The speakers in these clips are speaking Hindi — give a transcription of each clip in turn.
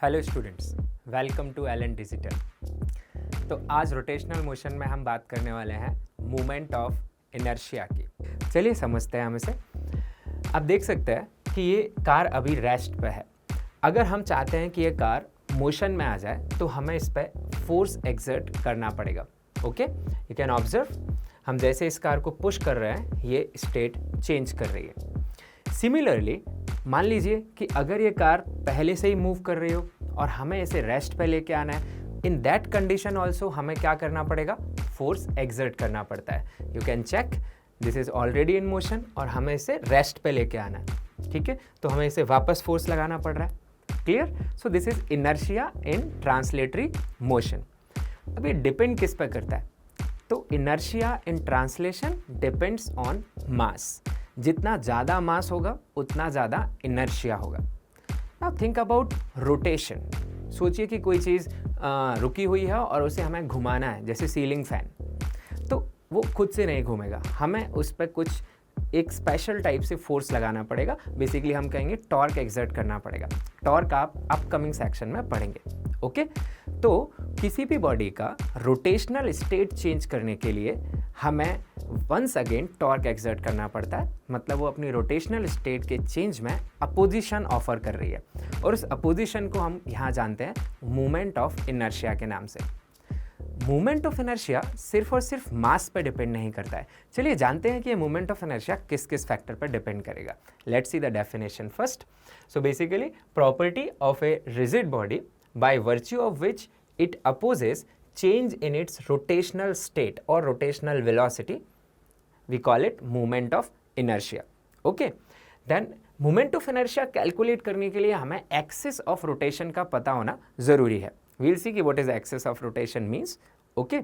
Hello students, welcome to Allen digital. तो आज रोटेशनल मोशन में हम बात करने वाले हैं मूवमेंट ऑफ इनर्शिया की। चलिए समझते हैं हम इसे। आप देख सकते हैं कि ये कार अभी रेस्ट पे है। अगर हम चाहते हैं कि ये कार मोशन में आ जाए तो हमें इस पर फोर्स एक्सर्ट करना पड़ेगा। ओके, यू कैन ऑब्जर्व, हम जैसे इस कार को पुश कर रहे हैं ये स्टेट चेंज कर रही है। सिमिलरली मान लीजिए कि अगर ये कार पहले से ही मूव कर रही हो और हमें इसे रेस्ट पे लेके आना है, इन दैट कंडीशन ऑल्सो हमें क्या करना पड़ेगा, फोर्स एक्सर्ट करना पड़ता है। You can check, this is already in motion और हमें इसे रेस्ट पे लेके आना है। ठीक है, तो हमें इसे वापस फोर्स लगाना पड़ रहा है। Clear? So this is inertia in translatory motion. अब ये डिपेंड किस पे करता है? तो inertia in translation depends on मास। जितना ज़्यादा मास होगा उतना ज़्यादा इनर्शिया होगा। Now think about rotation. सोचिए कि कोई चीज़ रुकी हुई है और उसे हमें घुमाना है, जैसे सीलिंग फैन। तो वो खुद से नहीं घूमेगा, हमें उस पर कुछ एक स्पेशल टाइप से फोर्स लगाना पड़ेगा। बेसिकली हम कहेंगे टॉर्क एक्सर्ट करना पड़ेगा। टॉर्क आप अपकमिंग सेक्शन में पढ़ेंगे। ओके, तो किसी भी बॉडी का रोटेशनल स्टेट चेंज करने के लिए हमें वंस अगेन टॉर्क एक्सर्ट करना पड़ता है। मतलब वो अपनी रोटेशनल स्टेट के चेंज में अपोजिशन ऑफर कर रही है और उस अपोजिशन को हम यहाँ जानते हैं मूवमेंट ऑफ इनर्शिया के नाम से। मूवमेंट ऑफ इनर्शिया सिर्फ और सिर्फ मास पे डिपेंड नहीं करता है। चलिए जानते हैं कि ये मूवमेंट ऑफ इनर्शिया किस किस फैक्टर पर डिपेंड करेगा। Let's see the definition first. So basically property of a rigid body by virtue of which it opposes change in its rotational state or rotational velocity, we call it moment of inertia. Okay, then moment of inertia calculate करने के लिए हमें axis of rotation का पता होना ज़रूरी है। We'll see कि what is axis of rotation means. Okay,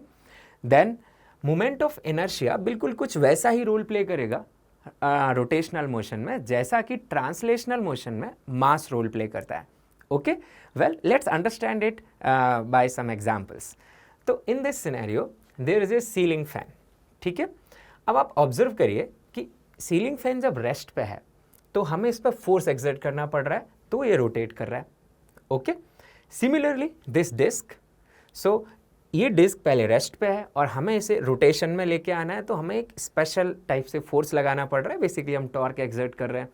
then moment of inertia बिल्कुल कुछ वैसा ही रोल प्ले करेगा रोटेशनल मोशन में जैसा कि ट्रांसलेशनल मोशन में मास रोल प्ले करता है। Okay, well, let's understand it by some examples. तो in this scenario there is a ceiling fan. ठीक है, अब आप ऑब्जर्व करिए कि सीलिंग फैन जब रेस्ट पे है तो हमें इस पर फोर्स एक्सर्ट करना पड़ रहा है, तो ये रोटेट कर रहा है। ओके, सिमिलरली दिस डिस्क, सो ये डिस्क पहले रेस्ट पे है और हमें इसे रोटेशन में लेके आना है, तो हमें एक स्पेशल टाइप से फोर्स लगाना पड़ रहा है। बेसिकली हम टॉर्क एक्सर्ट कर रहे हैं।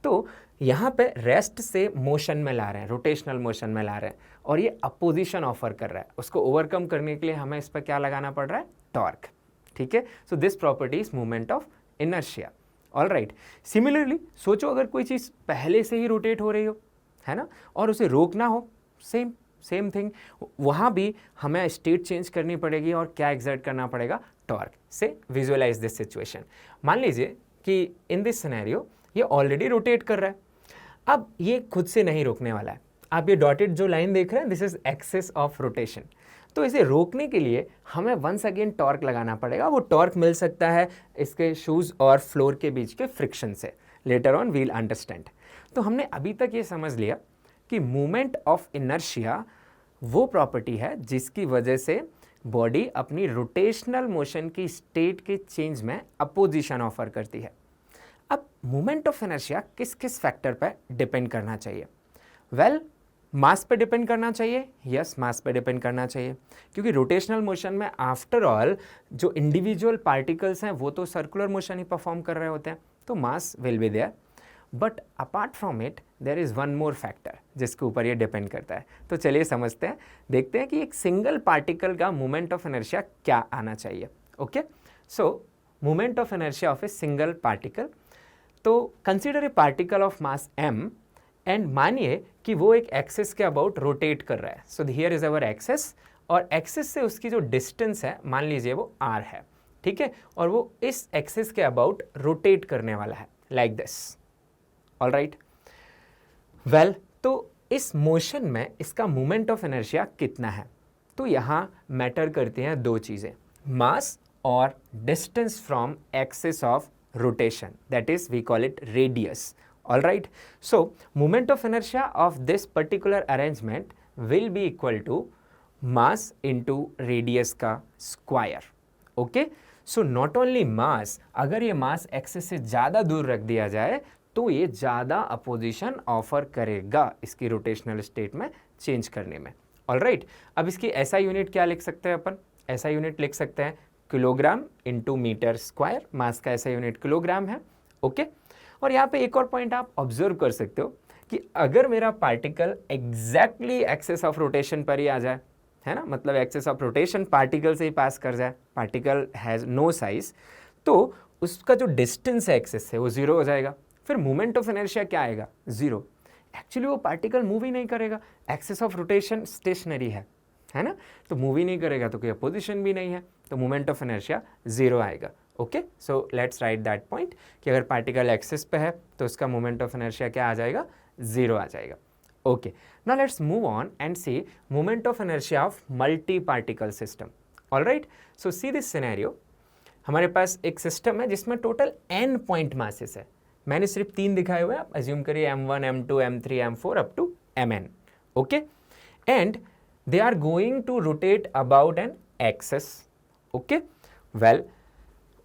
तो यहाँ पे रेस्ट से मोशन में ला रहे हैं, रोटेशनल मोशन में ला रहे हैं और ये अपोजिशन ऑफर कर रहा है। उसको ओवरकम करने के लिए हमें इस पर क्या लगाना पड़ रहा है, टॉर्क। ठीक है, so this property is movement of inertia. All right, similarly सोचो अगर कोई चीज़ पहले से ही रोटेट हो रही हो, है ना, और उसे रोकना हो, सेम थिंग, वहाँ भी हमें स्टेट चेंज करनी पड़ेगी और क्या एक्सर्ट करना पड़ेगा, टॉर्क से। Visualise this situation. मान लीजिए कि इन दिस सिनेरियो ये ऑलरेडी रोटेट कर रहा है, अब ये खुद से नहीं रोकने वाला है। आप ये डॉटेड जो लाइन देख रहे हैं, this is axis of rotation. तो इसे रोकने के लिए हमें वंस अगेन टॉर्क लगाना पड़ेगा। वो टॉर्क मिल सकता है इसके शूज़ और फ्लोर के बीच के फ्रिक्शन से। Later on we'll understand. तो हमने अभी तक ये समझ लिया कि मूवमेंट ऑफ इनर्शिया वो प्रॉपर्टी है जिसकी वजह से बॉडी अपनी रोटेशनल मोशन की स्टेट के चेंज में अपोजिशन ऑफर करती है। अब मूवमेंट ऑफ इनर्शिया किस किस फैक्टर पर डिपेंड करना चाहिए? वेल, मास पे डिपेंड करना चाहिए। यस, मास पे डिपेंड करना चाहिए, क्योंकि रोटेशनल मोशन में आफ्टर ऑल जो इंडिविजुअल पार्टिकल्स हैं वो तो सर्कुलर मोशन ही परफॉर्म कर रहे होते हैं, तो mass will be there. But apart from it there is one more factor जिसके ऊपर ये डिपेंड करता है। तो चलिए समझते हैं, देखते हैं कि एक सिंगल पार्टिकल का मूवमेंट ऑफ इनर्शिया क्या आना चाहिए। Okay, so movement of inertia of a single particle. तो consider a particle of mass m and मानिए कि वो एक एक्सिस के अबाउट रोटेट कर रहा है। So here is our axis और एक्सिस से उसकी जो डिस्टेंस है मान लीजिए वो r है। ठीक है, और वो इस एक्सिस के अबाउट रोटेट करने वाला है like this. All right, well, तो इस मोशन में इसका मूवमेंट ऑफ इनर्शिया कितना है? तो यहाँ मैटर करती हैं दो चीज़ें, मास और distance from axis of rotation, that is we call it radius. All right, so moment of inertia of this particular arrangement will be equal to mass into radius का square. Okay, so not only mass, अगर ये mass axis से ज़्यादा दूर रख दिया जाए तो ये ज़्यादा अपोजिशन ऑफर करेगा इसकी रोटेशनल स्टेट में चेंज करने में। ऑलराइट, अब इसकी ऐसा यूनिट क्या लिख सकते हैं अपन? ऐसा यूनिट लिख सकते हैं किलोग्राम इंटू मीटर स्क्वायर। मास का ऐसा यूनिट किलोग्राम है। ओके, और यहाँ पे एक और पॉइंट आप ऑब्जर्व कर सकते हो कि अगर मेरा particle exactly axis of rotation पर ही आ जाए, है ना, मतलब एक्सेस ऑफ रोटेशन पार्टिकल से ही पास कर जाए, पार्टिकल हैज़ नो साइज, तो उसका जो डिस्टेंस है एक्सेस से वो जीरो हो जाएगा। फिर मोमेंट ऑफ इनर्शिया क्या आएगा? जीरो। एक्चुअली वो पार्टिकल मूव ही नहीं करेगा, एक्सेस ऑफ रोटेशन स्टेशनरी है ना, तो मूव ही नहीं करेगा तो कोई अपोजिशन भी नहीं है, तो मोमेंट ऑफ इनर्शिया जीरो आएगा। Okay, so let's write that point कि अगर पार्टिकल एक्सिस पे है तो उसका मोमेंट ऑफ इनर्शिया क्या आ जाएगा? जीरो आ जाएगा। Okay, now let's move on and see moment of inertia of multi particle system. Alright, so see this scenario, हमारे पास एक सिस्टम है जिसमें टोटल n पॉइंट मासेस है। मैंने सिर्फ 3 दिखाए हुए हैं, आप अज्यूम करिए m1, m2, m3, m4 up to mn। Okay, and they are going to rotate about an axis. Okay, well,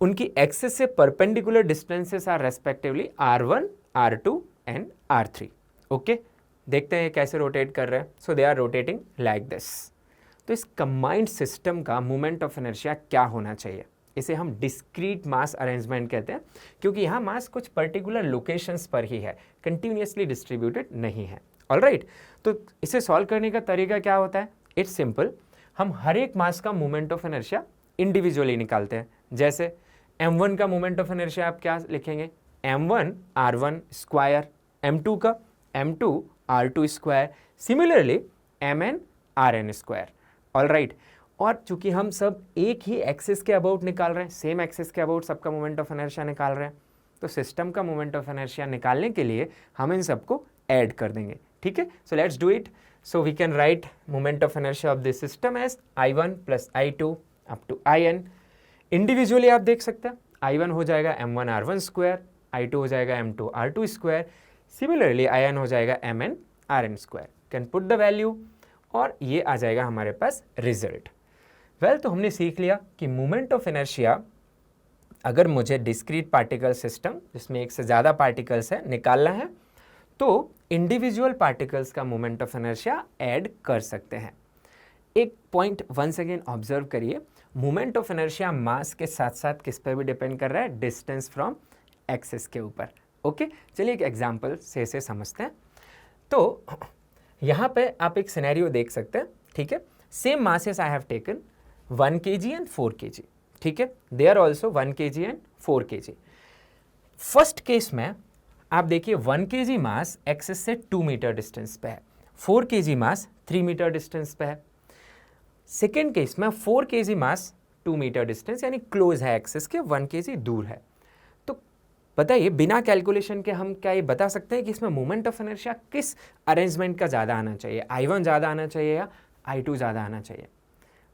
उनकी एक्सिस से perpendicular distances are respectively r1, r2 and r3. Okay, देखते हैं कैसे रोटेट कर रहे हैं। So they are rotating like this. तो इस कंबाइंड सिस्टम का मोमेंट ऑफ इनर्शिया क्या होना चाहिए? इसे हम डिस्क्रीट मास अरेंजमेंट कहते हैं, क्योंकि यहाँ मास कुछ पर्टिकुलर लोकेशंस पर ही है, कंटिन्यूसली डिस्ट्रीब्यूटेड नहीं है। ऑलराइट, तो इसे सॉल्व करने का तरीका क्या होता है? इट्स सिंपल, हम हर एक मास का मोमेंट ऑफ इनर्शिया इंडिविजुअली निकालते हैं। जैसे m1 का मोमेंट ऑफ इनर्शिया आप क्या लिखेंगे? m1 r1 स्क्वायर, m2 का m2 r2 square, similarly mn rn square. Alright, और चूंकि हम सब एक ही एक्सिस के अबाउट निकाल रहे हैं, सेम एक्सिस के अबाउट सबका मोमेंट ऑफ इनर्शिया निकाल रहे हैं, तो सिस्टम का मोमेंट ऑफ इनर्शिया निकालने के लिए हम इन सबको ऐड कर देंगे। ठीक है, so let's do it. So we can write moment of inertia of this system as I1 plus I2 up to IN। Individually आप देख सकते हैं, I1 हो जाएगा M1 R1 स्क्वायर, I2 हो जाएगा M2 R2 square, similarly IN हो जाएगा MN RN square. Can put the value और ये आ जाएगा हमारे पास रिजल्ट। वेल, तो हमने सीख लिया कि मोमेंट ऑफ इनर्शिया अगर मुझे डिस्क्रीट पार्टिकल सिस्टम जिसमें एक से ज़्यादा पार्टिकल्स है निकालना है तो इंडिविजुअल पार्टिकल्स का मोमेंट ऑफ इनर्शिया ऐड कर सकते हैं। एक पॉइंट वंस अगेन ऑब्जर्व करिए, मोमेंट ऑफ इनर्शिया मास के साथ साथ किस पर भी डिपेंड कर रहा है? डिस्टेंस फ्रॉम एक्सिस के ऊपर। ओके, चलिए एक एग्जांपल से इसे समझते हैं। तो यहाँ पे आप एक सिनेरियो देख सकते हैं। ठीक है, same masses I have taken 1 kg and 4 kg। ठीक है, they are also 1 kg and 4 kg। First case में आप देखिए 1 kg मास एक्सिस से 2 मीटर डिस्टेंस पे है, 4 kg मास 3 मीटर डिस्टेंस पे है। सेकेंड केस में 4 kg मास 2 मीटर डिस्टेंस यानी क्लोज है एक्सिस के, 1 kg दूर है। तो बताइए बिना कैलकुलेशन के हम क्या ये बता सकते हैं कि इसमें मोमेंट ऑफ इनर्शिया किस अरेंजमेंट का ज़्यादा आना चाहिए? I1 ज़्यादा आना चाहिए या I2 ज़्यादा आना चाहिए?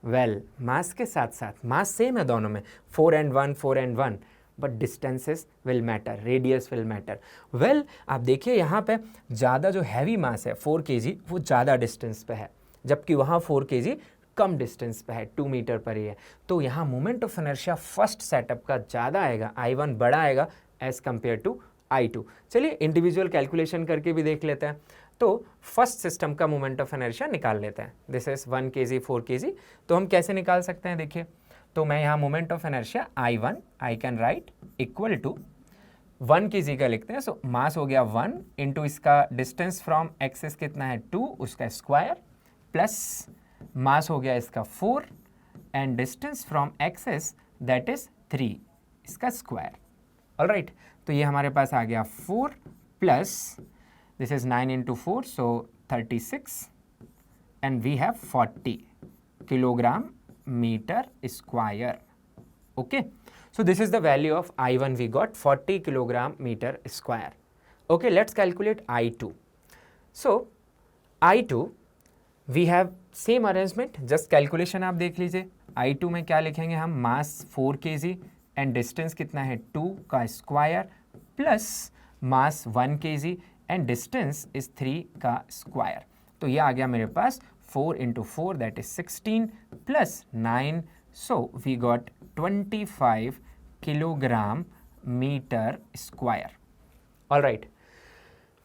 वेल, मास के साथ साथ मास सेम है दोनों में, 4 and 1, 4 and 1, but distances will matter, radius will matter. Well, आप देखिए यहाँ पे ज़्यादा जो हैवी मास है 4 kg वो ज़्यादा डिस्टेंस पे है, जबकि वहाँ 4 kg कम डिस्टेंस पे है, 2 मीटर पर ही है। तो यहाँ moment of inertia first setup का ज़्यादा आएगा, I1 बड़ा आएगा एज कम्पेयर टू I2। चलिए इंडिविजुअल कैलकुलेशन करके भी देख लेते हैं। तो फर्स्ट सिस्टम का मोमेंट ऑफ इनर्शिया निकाल लेते हैं। This is 1 kg 4 kg। तो हम कैसे निकाल सकते हैं? देखिए, तो मैं यहाँ moment of inertia I1 I can write equal to 1 kg का लिखते हैं। सो मास हो गया 1 इंटू इसका डिस्टेंस फ्रॉम एक्सिस कितना है 2, उसका स्क्वायर, प्लस मास हो गया इसका 4 and distance from axis that is 3, इसका स्क्वायर। ऑलराइट, तो ये हमारे पास आ गया 4 plus this is 9 into 4 so 36 and we have 40 kilogram meter square. Okay, so this is the value of I1 we got 40 kilogram meter square. Okay, let's calculate I2. So I2 we have same arrangement, just calculation आप देख लीजिए। I2 में क्या लिखेंगे हम? मास 4 kg एंड डिस्टेंस कितना है 2 का square, plus mass 1 kg and distance is 3 का स्क्वायर। तो ये आ गया मेरे पास 4 into 4 that is 16 plus 9, so we got 25 kilogram meter square. All right,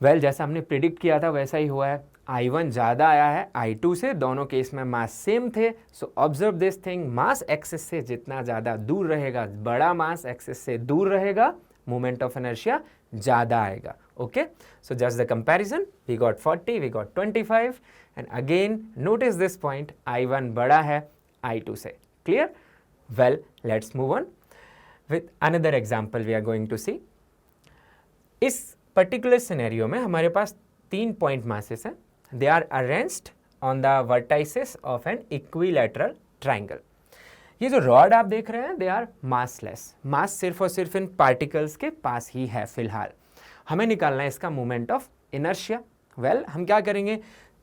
well जैसा हमने प्रिडिक्ट किया था वैसा ही हुआ है, I1 ज़्यादा आया है I2 से, दोनों केस में मास सेम थे। So observe this thing, mass axis से जितना ज़्यादा दूर रहेगा, बड़ा मास एक्सिस से दूर रहेगा, मोमेंट ऑफ इनर्शिया ज़्यादा आएगा। Okay, so just the comparison, we got 40, we got 25 and again notice this point, I1 बड़ा है I2 से। Clear? Well let's move on with another example we are going to see. इस पर्टिकुलर सिनेरियो में हमारे पास 3 पॉइंट मासेस हैं, they are arranged on the vertices of an equilateral triangle. ये जो रॉड आप देख रहे हैं दे आर मासलेस, मास सिर्फ और सिर्फ इन पार्टिकल्स के पास ही है फिलहाल। हमें निकालना है इसका मोमेंट ऑफ इनर्शिया। वेल हम क्या करेंगे,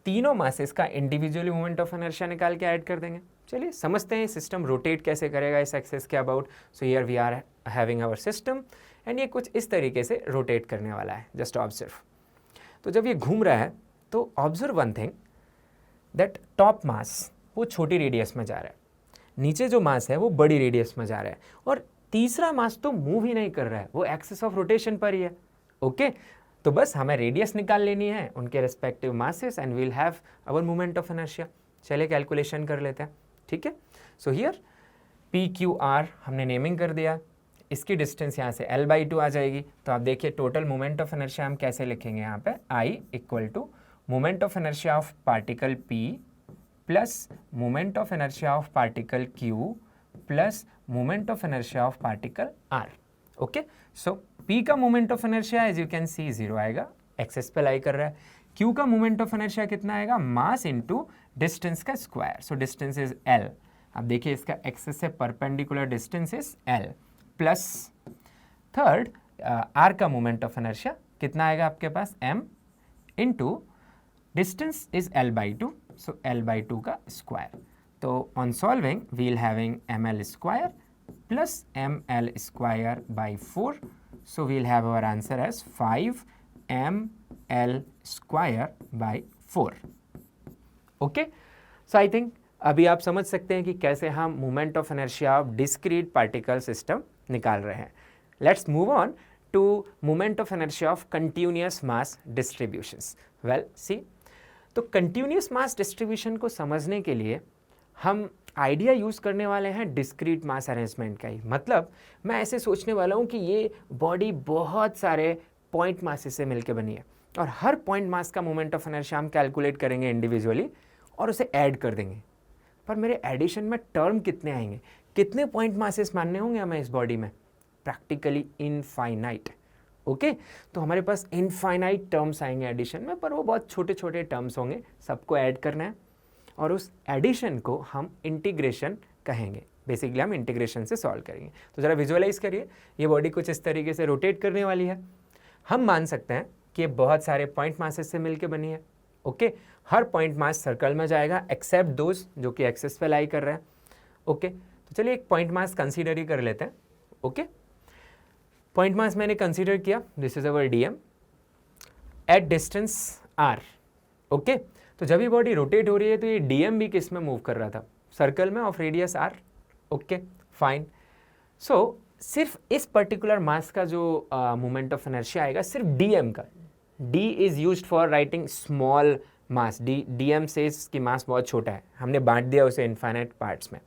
तीनों मासेस का इंडिविजुअली मोमेंट ऑफ इनर्शिया निकाल के ऐड कर देंगे। चलिए समझते हैं सिस्टम रोटेट कैसे करेगा इस एक्सिस के about. So here we are having our system and ये कुछ इस तरीके से रोटेट करने वाला है, जस्ट ऑब्जर्व। तो जब ये घूम रहा है तो observe one thing, that top mass वो छोटी रेडियस में जा रहा है, नीचे जो मास है वो बड़ी रेडियस में जा रहा है, और तीसरा मास तो मूव ही नहीं कर रहा है, वो एक्सिस ऑफ रोटेशन पर ही है। ओके, तो बस हमें रेडियस निकाल लेनी है उनके respective masses and we'll have our moment of inertia. चलिए कैलकुलेशन कर लेते हैं, ठीक है। सो हियर PQR हमने नेमिंग कर दिया, इसकी डिस्टेंस यहाँ से L/2 आ जाएगी। तो आप देखिए टोटल मोमेंट ऑफ इनर्शिया हम कैसे लिखेंगे यहाँ पे, I equal to moment of inertia of particle P plus moment of inertia of particle Q plus moment of inertia of particle R। Okay, so P का moment of inertia as you can see 0 आएगा, एक्सेस पे लाई कर रहा है। Q का मोमेंट ऑफ इनर्शिया कितना आएगा, मास इंटू डिस्टेंस का square, so distance is L। अब देखिए इसका एक्सेस से perpendicular distance is L plus third R का मोमेंट ऑफ इनर्शिया कितना आएगा आपके पास, M into distance is L/2, so L/2 का स्क्वायर। तो on solving we'll having ML square plus ML square by 4, so we'll have our answer as 5ML square by 4। Okay, so I think अभी आप समझ सकते हैं कि कैसे हम moment of inertia of discrete particle system निकाल रहे हैं। Let's move on to moment of inertia of continuous mass distributions. Well see, तो कंटिन्यूअस मास डिस्ट्रीब्यूशन को समझने के लिए हम आइडिया यूज़ करने वाले हैं डिस्क्रीट मास अरेंजमेंट का ही। मतलब मैं ऐसे सोचने वाला हूँ कि ये बॉडी बहुत सारे पॉइंट मासेस से मिलकर बनी है और हर पॉइंट मास का मोमेंट ऑफ इनर्शिया हम कैलकुलेट करेंगे इंडिविजुअली और उसे ऐड कर देंगे। पर मेरे एडिशन में टर्म कितने आएंगे, कितने पॉइंट मासेस मानने होंगे हमें इस बॉडी में, प्रैक्टिकली इनफाइनाइट। ओके, तो हमारे पास इनफाइनाइट टर्म्स आएंगे एडिशन में, पर वो बहुत छोटे छोटे टर्म्स होंगे, सबको ऐड करना है और उस एडिशन को हम इंटीग्रेशन कहेंगे। बेसिकली हम इंटीग्रेशन से सॉल्व करेंगे। तो ज़रा विजुअलाइज करिए, ये बॉडी कुछ इस तरीके से रोटेट करने वाली है। हम मान सकते हैं कि ये बहुत सारे पॉइंट मासेस से मिलकर बनी है। ओके, हर पॉइंट मास सर्कल में जाएगा एक्सेप्ट दोज जो कि एक्सिस पे लाई कर रहे हैं। ओके, तो चलिए एक पॉइंट मास कंसीडर ही कर लेते हैं। ओके, पॉइंट मास मैंने कंसीडर किया, this is our DM at distance R। Okay, तो जब ये बॉडी रोटेट हो रही है तो ये DM भी किस में मूव कर रहा था, सर्कल में of radius R। Okay fine, so सिर्फ इस पर्टिकुलर मास का जो मोमेंट ऑफ इनर्शिया आएगा सिर्फ DM का, D is used for writing small mass, DM से इसकी मास बहुत छोटा है, हमने बांट दिया उसे इनफाइनाइट पार्ट्स में।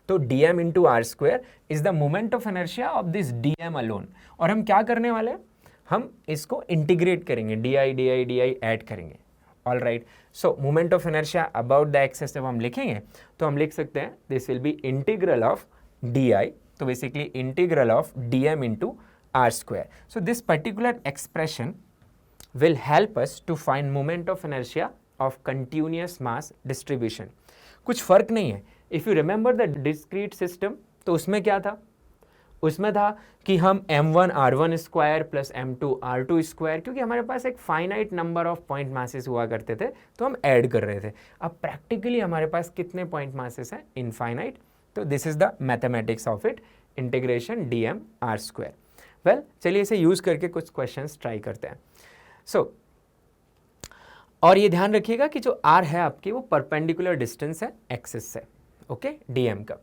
तो DM into R square is the moment of inertia of this DM alone. और हम क्या करने वाले हैं, हम इसको इंटीग्रेट करेंगे, DI ऐड करेंगे। All right, so moment of inertia about the axis जब हम लिखेंगे तो हम लिख सकते हैं this will be integral of DI, तो basically integral of DM into R square. So this particular expression will help us to find moment of inertia of continuous mass distribution। कुछ फर्क नहीं है, if you remember the discrete system तो उसमें क्या था, उसमें था कि हम M1 R1 square plus M2 R2 square, क्योंकि हमारे पास एक finite number of point masses हुआ करते थे तो हम ऐड कर रहे थे। अब प्रैक्टिकली हमारे पास कितने पॉइंट मासेस हैं, इनफाइनाइट। तो this is the mathematics of it, integration DM R square. Well चलिए इसे यूज करके कुछ क्वेश्चंस ट्राई करते हैं। सो और ये ध्यान रखिएगा कि जो R है आपकी वो परपेंडिकुलर डिस्टेंस है एक्सिस से, ओके, DM का।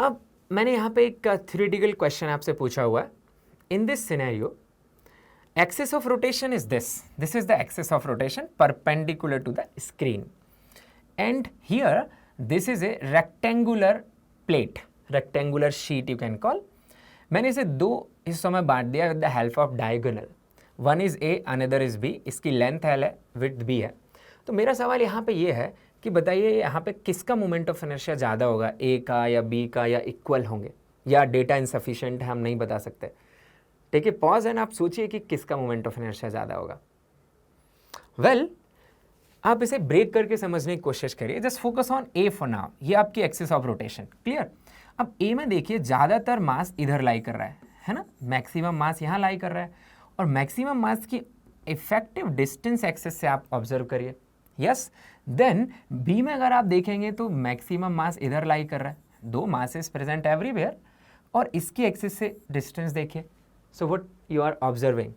अब मैंने यहाँ पे एक थ्योरेटिकल क्वेश्चन आपसे पूछा हुआ है, इन this scenario Axis of rotation is this. This is the axis of rotation perpendicular to the screen. And here, this is a rectangular plate, rectangular sheet you can call. मैंने इसे दो हिस्सों में बांट दिया with the help of diagonal. One is A, another is B. इसकी लेंथ L है, width B है. तो मेरा सवाल यहाँ पे ये है कि बताइए यहाँ पे किसका मोमेंट ऑफ इनर्शिया ज़्यादा होगा, A का या B का, या इक्वल होंगे, या डेटा इनसफिशिएंट है, हम नहीं बता सकते. ठीक है, पॉज एंड आप सोचिए कि किसका मोमेंट ऑफ इनर्शिया ज़्यादा होगा. वेल, आप इसे ब्रेक करके समझने की कोशिश करिए. Just focus on A for now. ये आपकी एक्सिस ऑफ रोटेशन. क्लियर. अब ए में देखिए ज़्यादातर मास इधर लाई कर रहा है ना, मैक्सिमम मास यहाँ लाई कर रहा है, और मैक्सिमम मास की इफेक्टिव डिस्टेंस एक्सिस से आप ऑब्जर्व करिए. यस. देन बी में अगर आप देखेंगे तो मैक्सिमम मास इधर लाई कर रहा है, दो मासेस प्रेजेंट एवरीवेयर, और इसकी एक्सिस से डिस्टेंस देखिए. So what you are observing,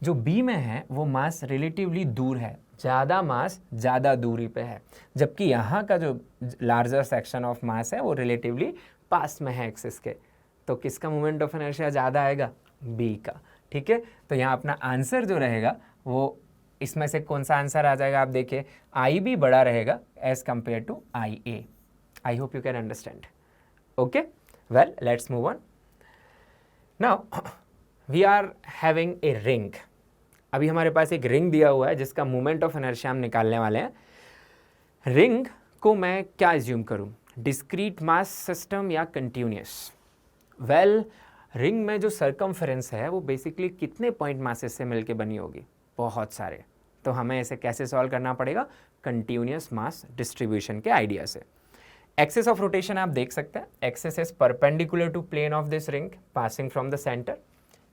जो बी में है वो मास रिलेटिवली दूर है, ज़्यादा मास ज़्यादा दूरी पे है, जबकि यहाँ का जो लार्जर सेक्शन ऑफ मास है वो रिलेटिवली पास में है एक्सिस के. तो किसका मोमेंट ऑफ इनर्शिया ज़्यादा आएगा, बी का. ठीक है, तो यहाँ अपना आंसर जो रहेगा वो इसमें से कौन सा आंसर आ जाएगा, आप देखिए आई बी बड़ा रहेगा as compare to I A. I hope you can understand. Okay, well let's move on. Now we are having a ring. अभी हमारे पास एक रिंग दिया हुआ है जिसका मोमेंट ऑफ इनर्शिया हम निकालने वाले हैं. रिंग को मैं क्या एज्यूम करूं, डिस्क्रीट मास सिस्टम या कंटिन्यूअस. वेल, रिंग में जो सर्कमफेरेंस है वो बेसिकली कितने पॉइंट मासेस से मिलके बनी होगी, बहुत सारे. तो हमें इसे कैसे सॉल्व करना पड़ेगा, कंटिन्यूअस मास डिस्ट्रीब्यूशन के आइडिया से. एक्सिस ऑफ रोटेशन आप देख सकते हैं, axis is perpendicular to plane of this ring passing from the centre,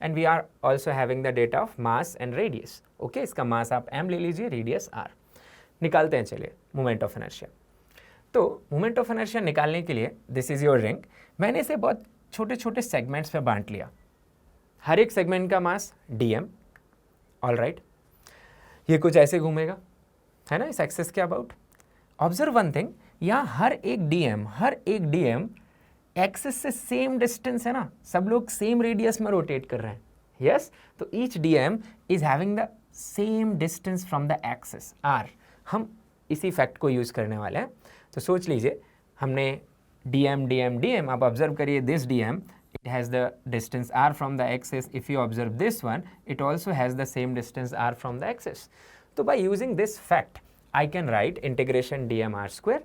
and we are also having the data of mass and radius. Okay, इसका मास आप m ले लीजिए, रेडियस r. निकालते हैं चलिए मोमेंट ऑफ इनर्शिया. तो मोमेंट ऑफ इनर्शिया निकालने के लिए दिस इज योर रिंग. मैंने इसे बहुत छोटे छोटे सेगमेंट्स में बांट लिया, हर एक सेगमेंट का मास dm. ऑल राइट, ये कुछ ऐसे घूमेगा है ना इस एक्सिस के अबाउट. ऑब्जर्व वन थिंग, यहाँ हर एक dm एक्सिस से सेम डिस्टेंस है ना, सब लोग सेम रेडियस में रोटेट कर रहे हैं. यस, तो each dm is having the same distance from the axis r. हम इसी फैक्ट को यूज करने वाले हैं. तो सोच लीजिए हमने dm, आप ऑब्जर्व करिए this dm, it has the distance r from the axis. If you observe this one, it also has the same distance r from the axis. तो by using this fact, I can write integration dm r square.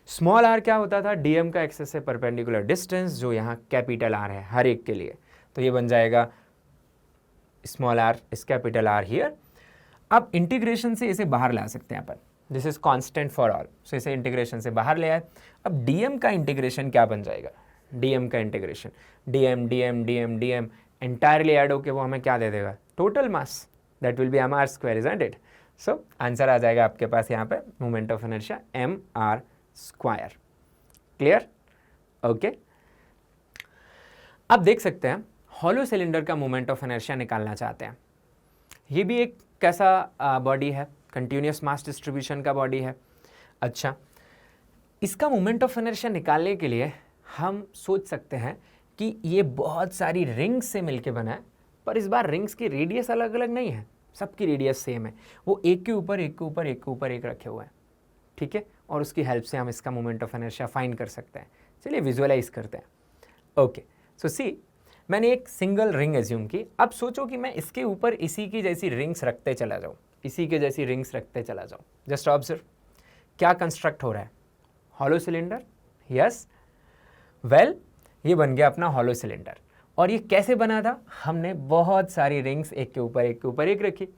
Small r क्या होता था, dm का एक्सिस से परपेंडिकुलर डिस्टेंस, जो यहाँ कैपिटल R है हर एक के लिए. तो ये बन जाएगा small r is capital R here. अब इंटीग्रेशन से इसे बाहर ला सकते हैं अपन. This is constant for all, so इसे इंटीग्रेशन से बाहर ले आए. अब dm का इंटीग्रेशन क्या बन जाएगा, dm का इंटीग्रेशन dm एंटायरली ऐड होके वो हमें क्या दे देगा, total mass. That will be mr square, isn't it. So answer आ जाएगा आपके पास यहाँ पे moment of inertia mr square. Clear. Okay, अब देख सकते हैं हॉलो सिलेंडर का मोमेंट ऑफ इनर्शिया निकालना चाहते हैं. ये भी एक कैसा बॉडी है, कंटिन्यूअस मास डिस्ट्रीब्यूशन का बॉडी है. अच्छा, इसका मोमेंट ऑफ इनर्शिया निकालने के लिए हम सोच सकते हैं कि ये बहुत सारी रिंग्स से मिलके बना है, पर इस बार रिंग्स की रेडियस अलग अलग नहीं है, सबकी रेडियस सेम है. वो एक के ऊपर एक रखे हुए हैं. ठीक है, और उसकी हेल्प से हम इसका मोमेंट ऑफ इनर्शिया फाइंड कर सकते हैं. चलिए विजुअलाइज करते हैं. ओके, सो सी, मैंने एक सिंगल रिंग एज्यूम की. अब सोचो कि मैं इसके ऊपर इसी की जैसी रिंग्स रखते चला जाऊँ, इसी के जैसी रिंग्स रखते चला जाऊँ. जस्ट ऑब्जर्व क्या कंस्ट्रक्ट हो रहा है, हॉलो सिलेंडर. यस, वेल, ये बन गया अपना हॉलो सिलेंडर. और ये कैसे बना था, हमने बहुत सारी रिंग्स एक के ऊपर एक रखी.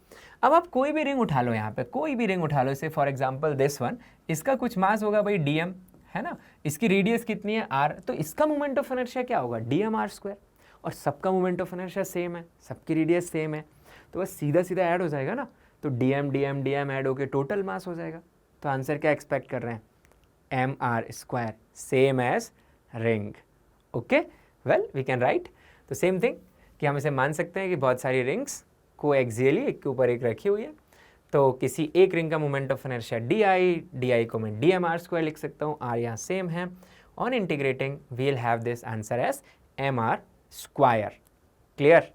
अब आप कोई भी रिंग उठा लो, यहाँ पे कोई भी रिंग उठा लो, से फॉर एग्जांपल दिस वन, इसका कुछ मास होगा भाई dm, है ना, इसकी रेडियस कितनी है r, तो इसका मोमेंट ऑफ इनर्शिया क्या होगा, dm r स्क्वायर. और सबका मोमेंट ऑफ इनर्शिया सेम है, सबकी रेडियस सेम है, तो बस सीधा सीधा ऐड हो जाएगा ना. तो dm ऐड होके टोटल मास हो जाएगा. तो आंसर क्या एक्सपेक्ट कर रहे हैं, mr square, same as ring. Okay, well we can write. तो सेम थिंग कि हम इसे मान सकते हैं कि बहुत सारी रिंग्स को एक्सियली एक के ऊपर एक रखी हुई है. तो किसी एक रिंग का मोमेंट ऑफ इनर्शिया di को मैं dm r स्क्वायर लिख सकता हूँ, r यहाँ सेम है. On integrating we will have this answer as mr square. Clear.